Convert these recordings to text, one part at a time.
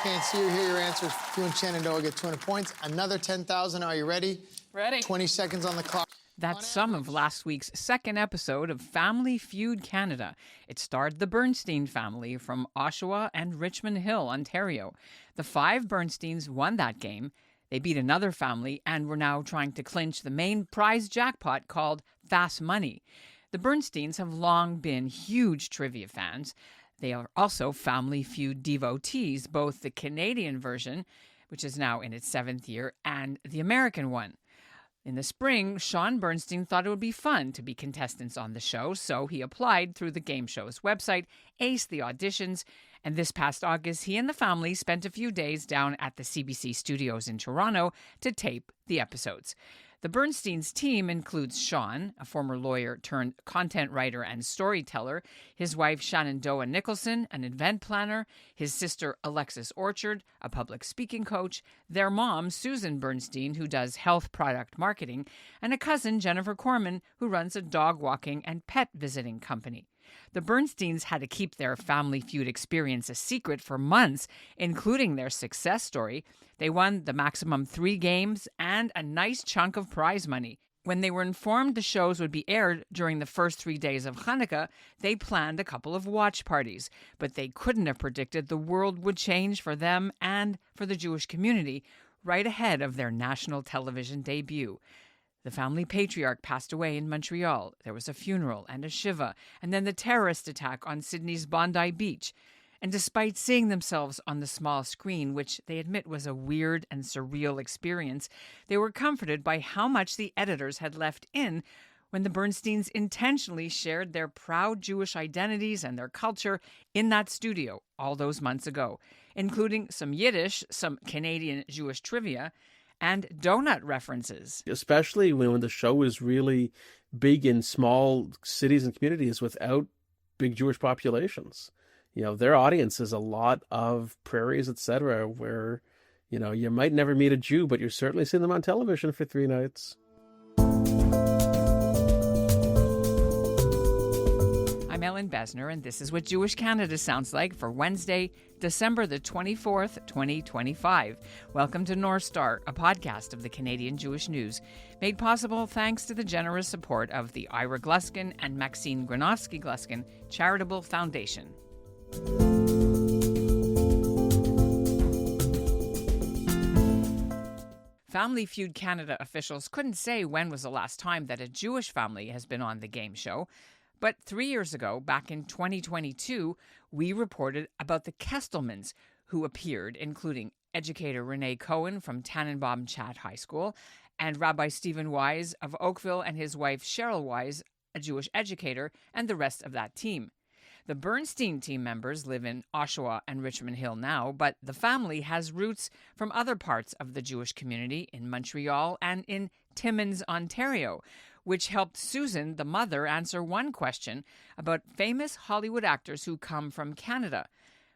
can't see or hear your answers. If you and Shenandoah get 200 points. Another 10,000. Are you ready? Ready. 20 seconds on the clock. That's some of last week's second episode of Family Feud Canada. It starred the Bernstein family from Oshawa and Richmond Hill, Ontario. The 5 Bernsteins won that game. They beat another family and were now trying to clinch the main prize jackpot called Fast Money. The Bernsteins have long been huge trivia fans. They are also Family Feud devotees, both the Canadian version, which is now in its 7th year, and the American one. In the spring, Sean Bernstein thought it would be fun to be contestants on the show, so he applied through the game show's website, aced the auditions, and this past August, he and the family spent a few days down at the CBC studios in Toronto to tape the episodes. The Bernsteins' team includes Sean, a former lawyer turned content writer and storyteller, his wife Shenandoah Nicholson, an event planner, his sister Alexis Orchard, a public speaking coach, their mom Susan Bernstein, who does health product marketing, and a cousin Jennifer Corman, who runs a dog walking and pet visiting company. The Bernsteins had to keep their Family Feud experience a secret for months, including their success story. They won the maximum 3 games and a nice chunk of prize money. When they were informed the shows would be aired during the first 3 days of Hanukkah, they planned a couple of watch parties. But they couldn't have predicted the world would change for them and for the Jewish community right ahead of their national television debut. The family patriarch passed away in Montreal. There was a funeral and a shiva, and then the terrorist attack on Sydney's Bondi Beach. And despite seeing themselves on the small screen, which they admit was a weird and surreal experience, they were comforted by how much the editors had left in when the Bernsteins intentionally shared their proud Jewish identities and their culture in that studio all those months ago, including some Yiddish, some Canadian Jewish trivia, and donut references. Especially when the show is really big in small cities and communities without big Jewish populations. You know, their audience is a lot of prairies, etc., where, you know, you might never meet a Jew, but you're certainly seeing them on television for 3 nights. I'm Ellen Besner, and this is what Jewish Canada sounds like for Wednesday, December the 24th, 2025. Welcome to North Star, a podcast of the Canadian Jewish News, made possible thanks to the generous support of the Ira Gluskin and Maxine Granovsky-Gluskin Charitable Foundation. Family Feud Canada officials couldn't say when was the last time that a Jewish family has been on the game show. But 3 years ago, back in 2022, we reported about the Kestelmans who appeared, including educator Renee Cohen from Tannenbaum Chat High School and Rabbi Stephen Wise of Oakville and his wife Cheryl Wise, a Jewish educator, and the rest of that team. The Bernstein team members live in Oshawa and Richmond Hill now, but the family has roots from other parts of the Jewish community in Montreal and in Timmins, Ontario, which helped Susan, the mother, answer one question about famous Hollywood actors who come from Canada,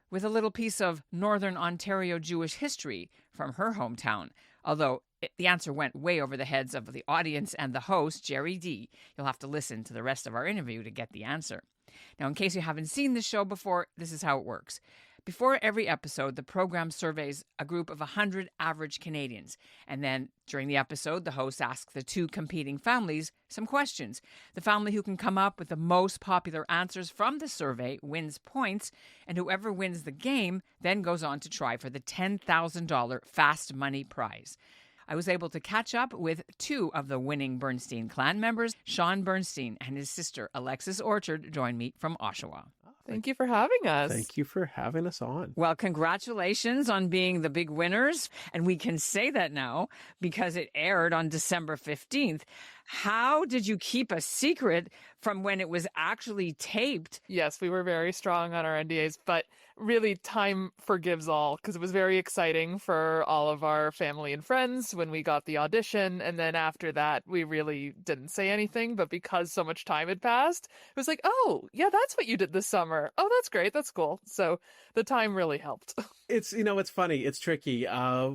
with a little piece of Northern Ontario Jewish history from her hometown, although the answer went way over the heads of the audience and the host, Gerry Dee. You'll have to listen to the rest of our interview to get the answer. Now, in case you haven't seen this show before, this is how it works. Before every episode, the program surveys a group of 100 average Canadians. And then during the episode, the host asks the 2 competing families some questions. The family who can come up with the most popular answers from the survey wins points, and whoever wins the game then goes on to try for the $10,000 Fast Money prize. I was able to catch up with 2 of the winning Bernstein clan members. Sean Bernstein and his sister Alexis Orchard joined me from Oshawa. Thank you for having us. Thank you for having us on. Well, congratulations on being the big winners. And we can say that now because it aired on December 15th. How did you keep a secret from when it was actually taped? Yes, we were very strong on our NDAs, but really time forgives all, because it was very exciting for all of our family and friends when we got the audition. And then after that, we really didn't say anything. But because so much time had passed, it was like, oh, yeah, that's what you did this summer. Oh, that's great. That's cool. So the time really helped. It's, you know, it's funny. It's tricky.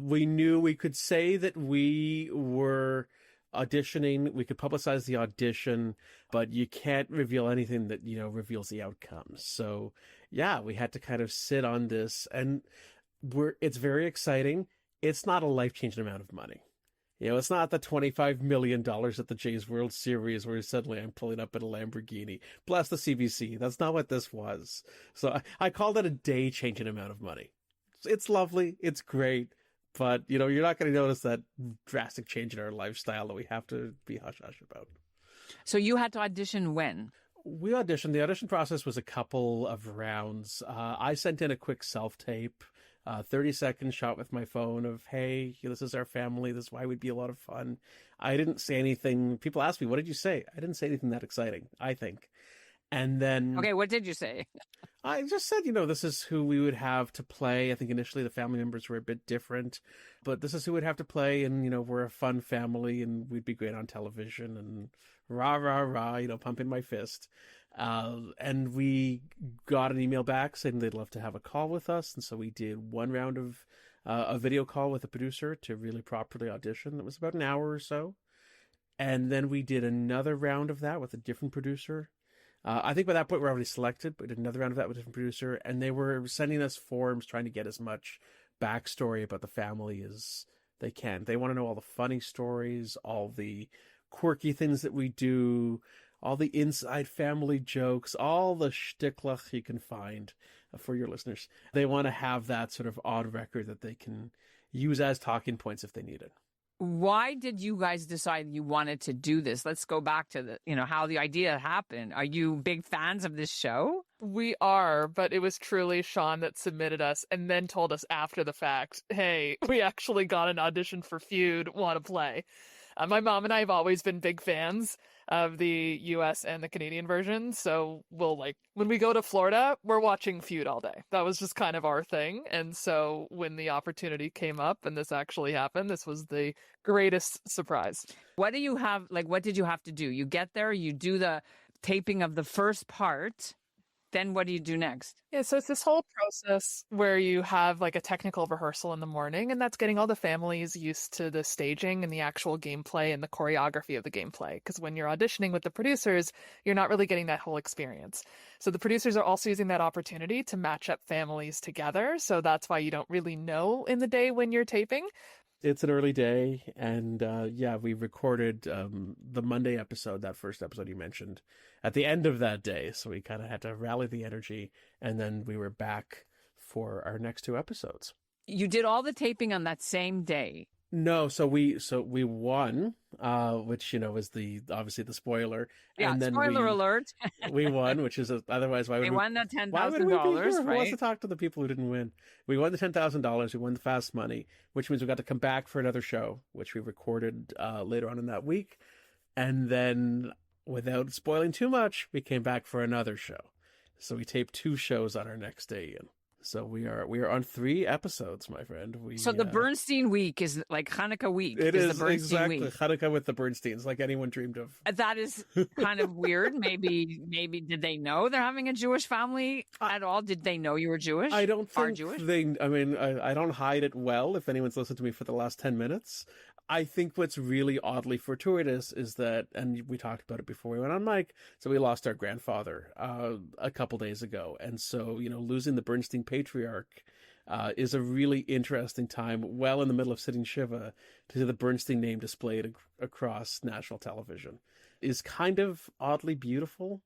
We knew we could say that we were auditioning. We could publicize the audition, but you can't reveal anything that, you know, reveals the outcome. So yeah, we had to kind of sit on this. And It's very exciting. It's not a life-changing amount of money. It's not the $25 million at the Jays World Series where suddenly I'm pulling up in a Lamborghini. Bless the CBC. That's not what this was. So I called it a day-changing amount of money. It's lovely. It's great. But, you're not going to notice that drastic change in our lifestyle that we have to be hush-hush about. So you had to audition when? We auditioned. The audition process was a couple of rounds. I sent in a quick self-tape, 30-second shot with my phone of, hey, this is our family. This is why we'd be a lot of fun. I didn't say anything. People ask me, what did you say? I didn't say anything that exciting, I think. And then... Okay, what did you say? I just said, this is who we would have to play. I think initially the family members were a bit different, but this is who would have to play. And, we're a fun family and we'd be great on television and rah, rah, rah, pumping my fist. And we got an email back saying they'd love to have a call with us. And so we did one round of a video call with the producer to really properly audition. It was about an hour or so. And then we did another round of that with a different producer. I think by that point we're already selected, but we did another round of that with a different producer. And they were sending us forms trying to get as much backstory about the family as they can. They want to know all the funny stories, all the quirky things that we do, all the inside family jokes, all the shticklich you can find for your listeners. They want to have that sort of odd record that they can use as talking points if they need it. Why did you guys decide you wanted to do this? Let's go back to how the idea happened. Are you big fans of this show? We are, but it was truly Sean that submitted us and then told us after the fact, hey, we actually got an audition for Feud, want to play. My mom and I have always been big fans of the US and the Canadian version. So when we go to Florida, we're watching Feud all day. That was just kind of our thing. And so when the opportunity came up and this actually happened, this was the greatest surprise. What do you have, what did you have to do? You get there, you do the taping of the first part. Then what do you do next? Yeah, so it's this whole process where you have a technical rehearsal in the morning, and that's getting all the families used to the staging and the actual gameplay and the choreography of the gameplay. Because when you're auditioning with the producers, you're not really getting that whole experience. So the producers are also using that opportunity to match up families together. So that's why you don't really know in the day when you're taping. It's an early day, and we recorded the Monday episode, that first episode you mentioned, at the end of that day. So we kind of had to rally the energy, and then we were back for our next two episodes. You did all the taping on that same day? No, so we won, which is obviously the spoiler. Yeah, and then spoiler alert. We won, which is otherwise why would we won the $10,000, right? Who wants right? to talk to the people who didn't win? We won the $10,000. We won the fast money, which means we got to come back for another show, which we recorded later on in that week, and then without spoiling too much, we came back for another show. So we taped two shows on our next day in. So we are on 3 episodes, my friend. So the Bernstein week is like Hanukkah week. It is the Bernstein exactly week. Hanukkah with the Bernsteins, like anyone dreamed of. That is kind of weird. Maybe did they know they're having a Jewish family at all? Did they know you were Jewish? I don't think Jewish? I don't hide it well. If anyone's listened to me for the last 10 minutes, I think what's really oddly fortuitous is that, and we talked about it before we went on mic, so we lost our grandfather a couple days ago. And so, losing the Bernstein patriarch is a really interesting time, well in the middle of sitting Shiva, to see the Bernstein name displayed across national television is kind of oddly beautiful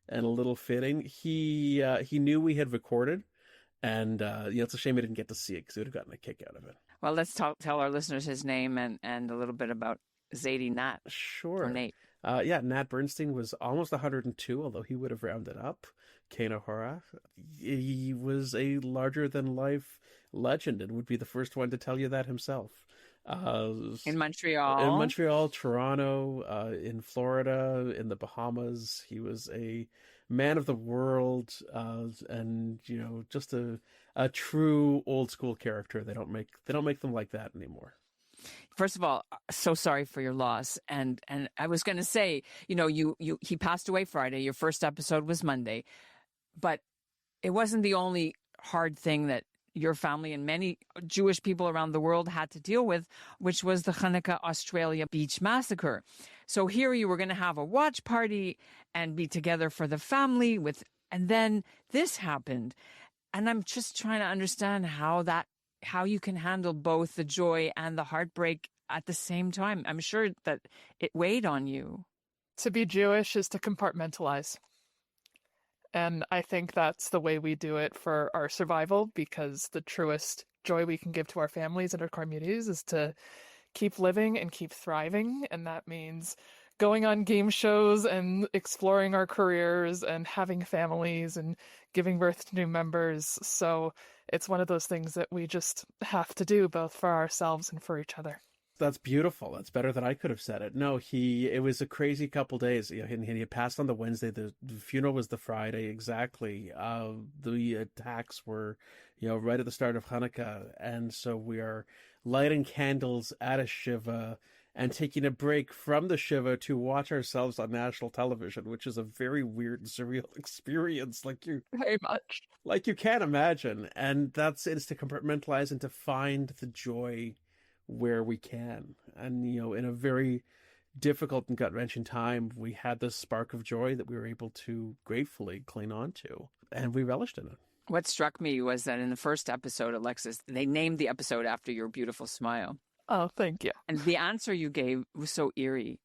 and a little fitting. He knew we had recorded, and it's a shame he didn't get to see it because he would have gotten a kick out of it. Well, let's tell our listeners his name and a little bit about Zadie Nat. Sure. Or Nate. Nat Bernstein was almost 102, although he would have rounded up. Kena Hora. He was a larger-than-life legend and would be the first one to tell you that himself. In Montreal. In Montreal, Toronto, in Florida, in the Bahamas. He was a man of the world, and just a true old school character. They don't make them like that anymore. First of all, so sorry for your loss. And I was going to say, he passed away Friday. Your first episode was Monday, but it wasn't the only hard thing that your family and many Jewish people around the world had to deal with, which was the Hanukkah Australia beach massacre. So here you were going to have a watch party and be together for the family and then this happened. And I'm just trying to understand how that how you can handle both the joy and the heartbreak at the same time. I'm sure that it weighed on you. To be Jewish is to compartmentalize. And I think that's the way we do it for our survival, because the truest joy we can give to our families and our communities is to keep living and keep thriving. And that means going on game shows and exploring our careers and having families and giving birth to new members. So it's one of those things that we just have to do, both for ourselves and for each other. That's beautiful. That's better than I could have said it. No, it was a crazy couple days. You know, he had passed on the Wednesday. The funeral was the Friday. Exactly. The attacks were, right at the start of Hanukkah. And so we are lighting candles at a Shiva and taking a break from the Shiva to watch ourselves on national television, which is a very weird and surreal experience. Very much. Like you can't imagine. And it's to compartmentalize and to find the joy where we can. And, in a very difficult and gut-wrenching time, we had this spark of joy that we were able to gratefully cling on to, and we relished in it. What struck me was that in the first episode, Alexis, they named the episode after your beautiful smile. Oh, thank you. And the answer you gave was so eerie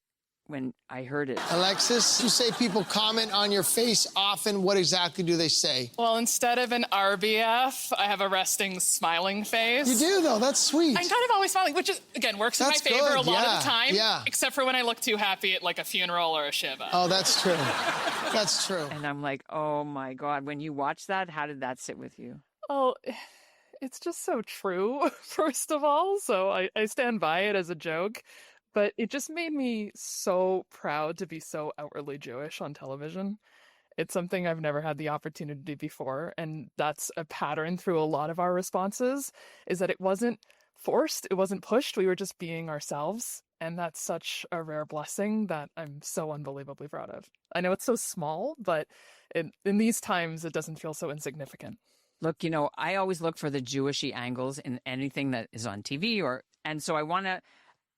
when I heard it. Alexis, you say people comment on your face often. What exactly do they say? Well, instead of an RBF, I have a resting, smiling face. You do, though. That's sweet. I'm kind of always smiling, which is, again, works in my That's favor good. a lot Yeah, of the time. yeah. Except for when I look too happy at, like, a funeral or a Shiva. Oh, that's true. That's true. And I'm like, oh my God, when you watch that, how did that sit with you? Oh, it's just so true, first of all. So I stand by it as a joke. But it just made me so proud to be so outwardly Jewish on television. It's something I've never had the opportunity to do before. And that's a pattern through a lot of our responses, is that it wasn't forced, it wasn't pushed. We were just being ourselves. And that's such a rare blessing that I'm so unbelievably proud of. I know it's so small, but in these times, it doesn't feel so insignificant. Look, I always look for the Jewishy angles in anything that is on TV. And so I want to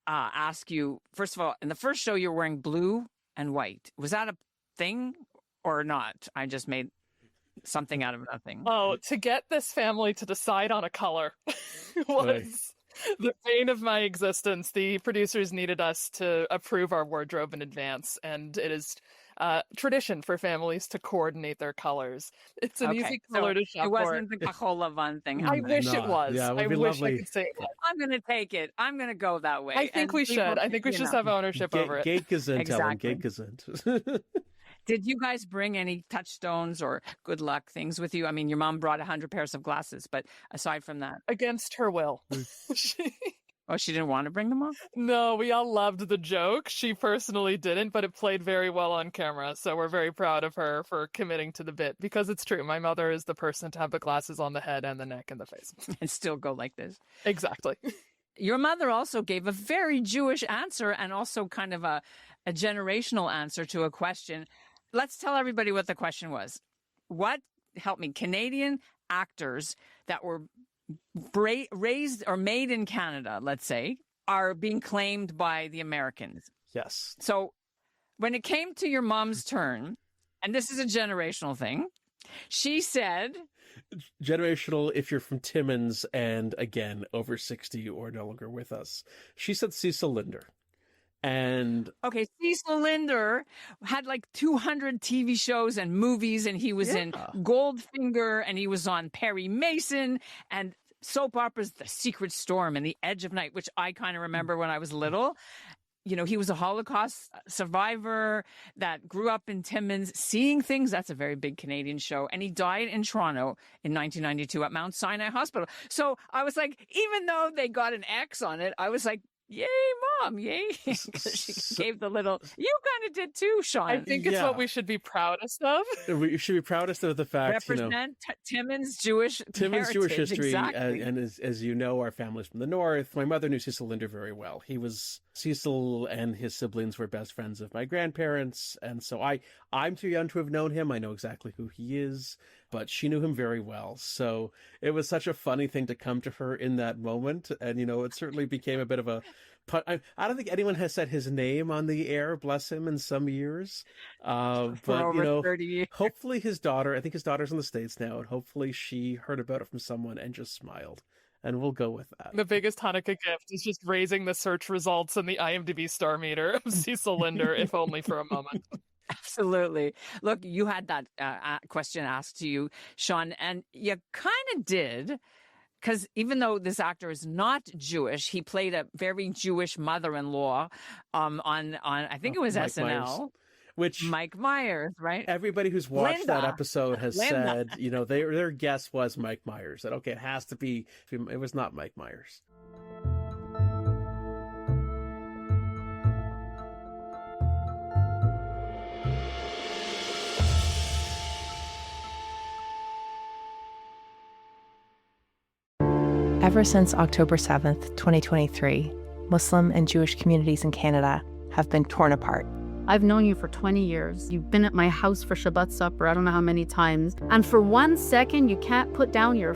ask you, first of all, in the first show, you were wearing blue and white. Was that a thing or not? I just made something out of nothing. Oh, to get this family to decide on a color was the bane of my existence. The producers needed us to approve our wardrobe in advance, and it is tradition for families to coordinate their colors. It's an easy color to shop for. It wasn't the Kachol Lavan thing. I wish it was. Yeah, it would I be wish lovely. I could say it. I'm going to take it. I'm going to go that way. I think we should. I think we should have ownership over it. Gate gesund, Exactly. Ellen, gate gesund. Did you guys bring any touchstones or good luck things with you? I mean, your mom brought 100 pairs of glasses, but aside from that, Against her will. she didn't want to bring them off? No, we all loved the joke. She personally didn't, but it played very well on camera. So we're very proud of her for committing to the bit, because it's true. My mother is the person to have the glasses on the head and the neck and the face. And still go like this. Exactly. Your mother also gave a very Jewish answer and also kind of a generational answer to a question. Let's tell everybody what the question was. Help me, Canadian actors that were raised or made in Canada, let's say, are being claimed by the Americans. Yes. So when it came to your mom's turn, and this is a generational thing, she said... Generational if you're from Timmins and, again, over 60 or no longer with us. She said Cecil Linder. And okay, Cecil Linder had like 200 TV shows and movies, and he was in Goldfinger, and he was on Perry Mason, and soap operas, The Secret Storm and The Edge of Night, which I kind of remember when I was little. He was a Holocaust survivor that grew up in Timmins, seeing things. That's a very big Canadian show. And he died in Toronto in 1992 at Mount Sinai Hospital. So I was like, even though they got an X on it, I was like, yay, Mom, yay. She gave the little, you kind of did too, Sean. I think it's what we should be proudest of. we should be proudest of the fact, Represent Timmins Jewish Jewish history. Exactly. And as you know, our family's from the north. My mother knew Cecil Linder very well. Cecil and his siblings were best friends of my grandparents. And so I'm too young to have known him. I know exactly who he is, but she knew him very well. So it was such a funny thing to come to her in that moment. And, it certainly became a bit of a... I don't think anyone has said his name on the air, bless him, in some years. For But, over 30 years. hopefully his daughter, I think his daughter's in the States now, and hopefully she heard about it from someone and just smiled and we'll go with that. The biggest Hanukkah gift is just raising the search results in the IMDb star meter of Cecil Linder, if only for a moment. Absolutely. Look, you had that question asked to you, Sean, and you kind of did, because even though this actor is not Jewish, he played a very Jewish mother-in-law on I think it was Mike SNL. Myers. Which Mike Myers, right? everybody who's watched that episode has Linda. said, their guess was Mike Myers. That, okay, it has to be, it was not Mike Myers. Ever since October 7th, 2023, Muslim and Jewish communities in Canada have been torn apart. I've known you for 20 years. You've been at my house for Shabbat supper, I don't know how many times. And for 1 second, you can't put down your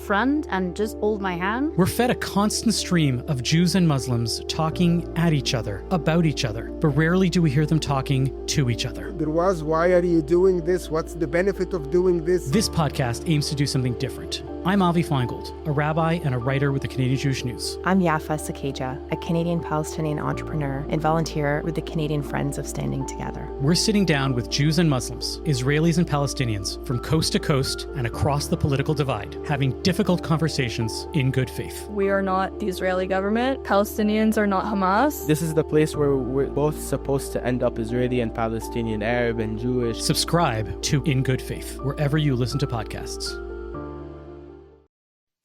friend and just hold my hand? We're fed a constant stream of Jews and Muslims talking at each other, about each other, but rarely do we hear them talking to each other. There was, why are you doing this? What's the benefit of doing this? This podcast aims to do something different. I'm Avi Feingold, a rabbi and a writer with the Canadian Jewish News. I'm Yafa Sakeja, a Canadian-Palestinian entrepreneur and volunteer with the Canadian Friends of Standing Together. We're sitting down with Jews and Muslims, Israelis and Palestinians from coast to coast and across the political divide, having difficult conversations in good faith. We are not the Israeli government. Palestinians are not Hamas. This is the place where we're both supposed to end up, Israeli and Palestinian, Arab and Jewish. Subscribe to In Good Faith, wherever you listen to podcasts.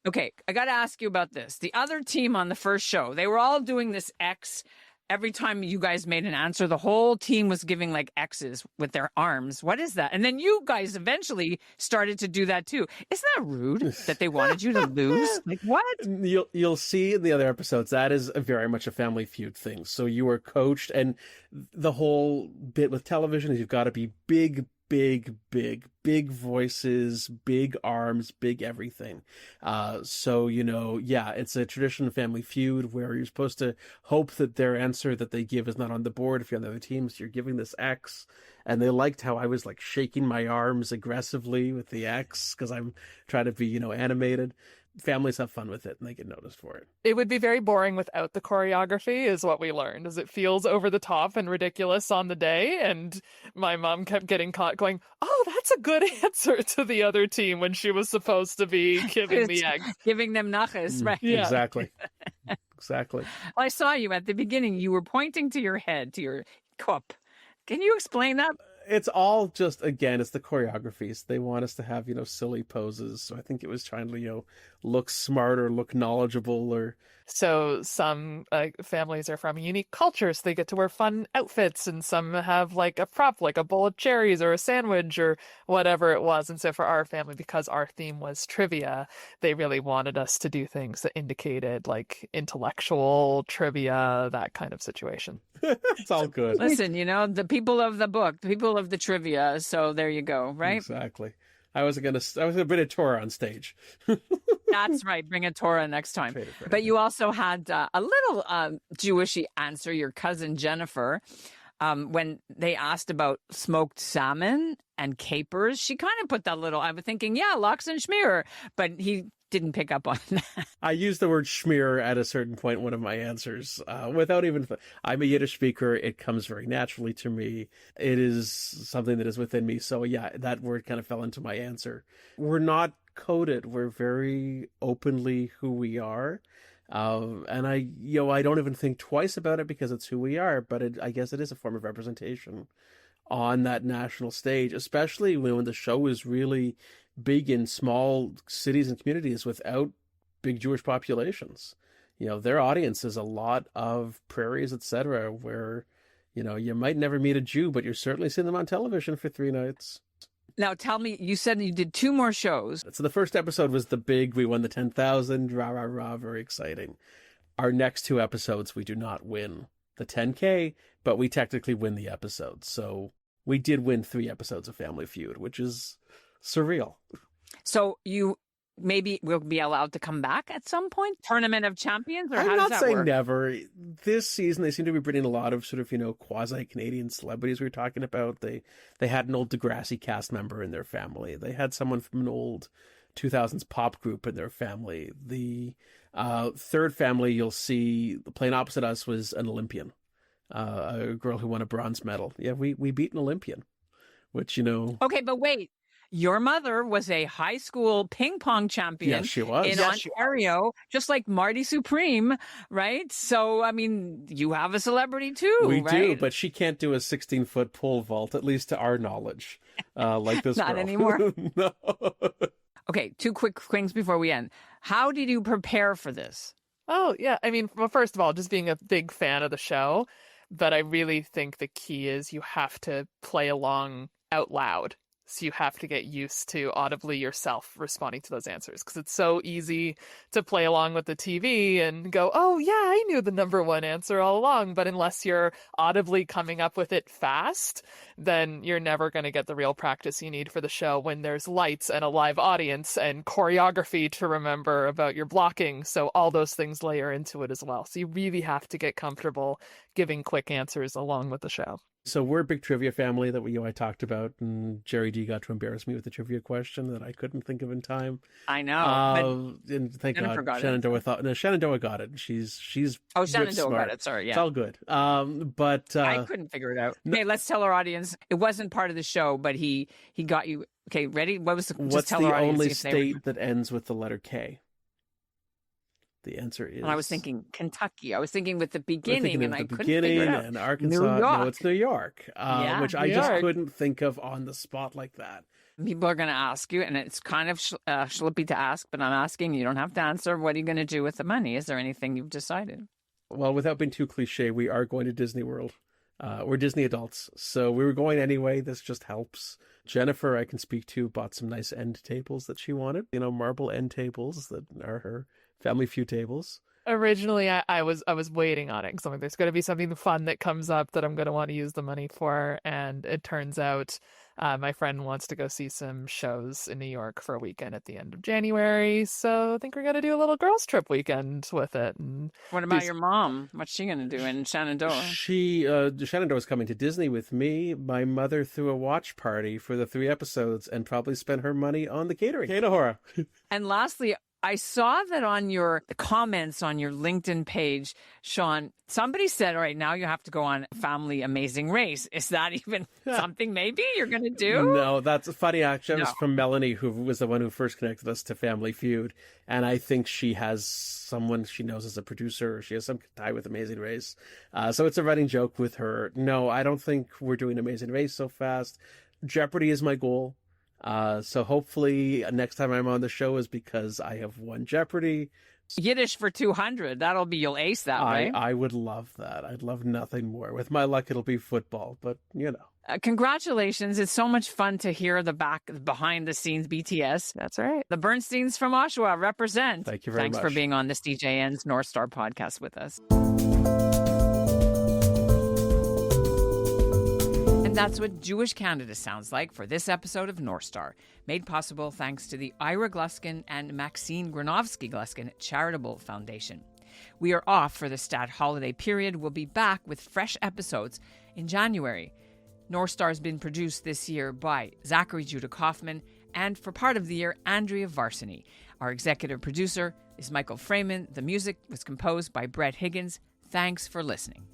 Okay, I got to ask you about this. The other team on the first show, they were all doing this X. Every time you guys made an answer, the whole team was giving like X's with their arms. What is that? And then you guys eventually started to do that too. Isn't that rude that they wanted you to lose? Like what? You'll see in the other episodes, that is very much a Family Feud thing. So you were coached, and the whole bit with television is you've got to be big voices, big arms, big everything. So, it's a tradition of Family Feud where you're supposed to hope that their answer that they give is not on the board. If you're on the other team, so you're giving this X. And they liked how I was like shaking my arms aggressively with the X because I'm trying to be, animated. Families have fun with it and they get noticed for it. It would be very boring without the choreography, is what we learned, is it feels over the top and ridiculous on the day. And my mom kept getting caught going, oh, that's a good answer to the other team when she was supposed to be giving the egg. Giving them nachas, right? Yeah. Exactly. Exactly. Well, I saw you at the beginning. You were pointing to your head, to your cup. Can you explain that? It's all just, again, it's the choreographies. They want us to have, silly poses. So I think it was trying to, look smart or look knowledgeable or... So some families are from unique cultures. They get to wear fun outfits, and some have like a prop, like a bowl of cherries or a sandwich or whatever it was. And so for our family, because our theme was trivia, they really wanted us to do things that indicated like intellectual trivia, that kind of situation. It's all good. Listen, the people of the book, the people of the trivia. So there you go, right? Exactly. I was gonna bring a Torah on stage. That's right. Bring a Torah next time. But you also had a little Jewishy answer, your cousin Jennifer, when they asked about smoked salmon and capers. She kind of put that little, I was thinking, yeah, lox and schmear, but he didn't pick up on that. I used the word schmear at a certain point in one of my answers without even... I'm a Yiddish speaker. It comes very naturally to me. It is something that is within me. So yeah, that word kind of fell into my answer. We're not coded. We're very openly who we are. And I don't even think twice about it because it's who we are, but I guess it is a form of representation on that national stage, especially when the show is really big in small cities and communities without big Jewish populations. Their audience is a lot of prairies, etc., where, you might never meet a Jew, but you're certainly seeing them on television for 3 nights. Now, tell me, you said you did 2 more shows. So the first episode was the big, we won the 10,000, rah, rah, rah, very exciting. Our next 2 episodes, we do not win the 10K, but we technically win the episode. So we did win 3 episodes of Family Feud, which is surreal. So you maybe will be allowed to come back at some point? Tournament of Champions? Or I'm how not does that saying work? never. This season, they seem to be bringing a lot of sort of, quasi-Canadian celebrities we were talking about. They had an old Degrassi cast member in their family. They had someone from an old 2000s pop group in their family. The third family you'll see, playing opposite us, was an Olympian, a girl who won a bronze medal. Yeah, we beat an Olympian, which, you know. Okay, but wait. Your mother was a high school ping pong champion Yes, she was. in Ontario, just like Marty Supreme, right? So, I mean, you have a celebrity too, We right? do, but she can't do a 16-foot pole vault, at least to our knowledge, like this Not girl. anymore? No. Okay, two quick things before we end. How did you prepare for this? Oh, yeah. I mean, well, first of all, just being a big fan of the show, but I really think the key is you have to play along out loud. So you have to get used to audibly yourself responding to those answers, because it's so easy to play along with the TV and go, oh, yeah, I knew the number one answer all along. But unless you're audibly coming up with it fast, then you're never going to get the real practice you need for the show when there's lights and a live audience and choreography to remember about your blocking. So all those things layer into it as well. So you really have to get comfortable giving quick answers along with the show. So we're a big trivia family that I talked about, and Gerry Dee got to embarrass me with a trivia question that I couldn't think of in time. I know. And thank Jennifer God, got Shenandoah Shenandoah got it. She's Shenandoah got it. Sorry, yeah. It's all good. But I couldn't figure it out. Okay, let's tell our audience. It wasn't part of the show, but he got you. Okay, ready? What's the only state that ends with the letter K? The answer is... And I was thinking Kentucky. I was thinking with the beginning, and I couldn't figure it out. And Arkansas. New York. No, it's New York, which I just couldn't think of on the spot like that. People are going to ask you, and it's kind of schlippy to ask, but I'm asking. You don't have to answer. What are you going to do with the money? Is there anything you've decided? Well, without being too cliche, we are going to Disney World. We're Disney adults, so we were going anyway. This just helps. Jennifer, I can speak to, bought some nice end tables that she wanted. You know, marble end tables that are her Family Feud tables. Originally, I was waiting on it because I'm like, there's going to be something fun that comes up that I'm going to want to use the money for. And it turns out my friend wants to go see some shows in New York for a weekend at the end of January. So I think we're going to do a little girls' trip weekend with it. And what about your mom? What's she going to do in Shenandoah? Shenandoah is coming to Disney with me. My mother threw a watch party for the 3 episodes and probably spent her money on the catering. Kanahora. And lastly, I saw that on the comments on your LinkedIn page, Sean, somebody said, all right, now you have to go on Family Amazing Race. Is that even something maybe you're going to do? No, that's funny. Actually, that was from Melanie, who was the one who first connected us to Family Feud. And I think she has someone she knows as a producer, or she has some tie with Amazing Race. So it's a running joke with her. No, I don't think we're doing Amazing Race so fast. Jeopardy is my goal. So hopefully next time I'm on the show is because I have won Jeopardy. Yiddish for 200. You'll ace that, right? I would love that. I'd love nothing more. With my luck, it'll be football, but you know. Congratulations. It's so much fun to hear the behind the scenes BTS. That's right. The Bernsteins from Oshawa represent. Thank you very much. Thanks for being on this DJN's North Star podcast with us. And that's what Jewish Canada sounds like for this episode of North Star, made possible thanks to the Ira Gluskin and Maxine Granovsky-Gluskin Charitable Foundation. We are off for the stat holiday period. We'll be back with fresh episodes in January. North Star has been produced this year by Zachary Judah Kaufman and for part of the year, Andrea Varsany. Our executive producer is Michael Freeman. The music was composed by Brett Higgins. Thanks for listening.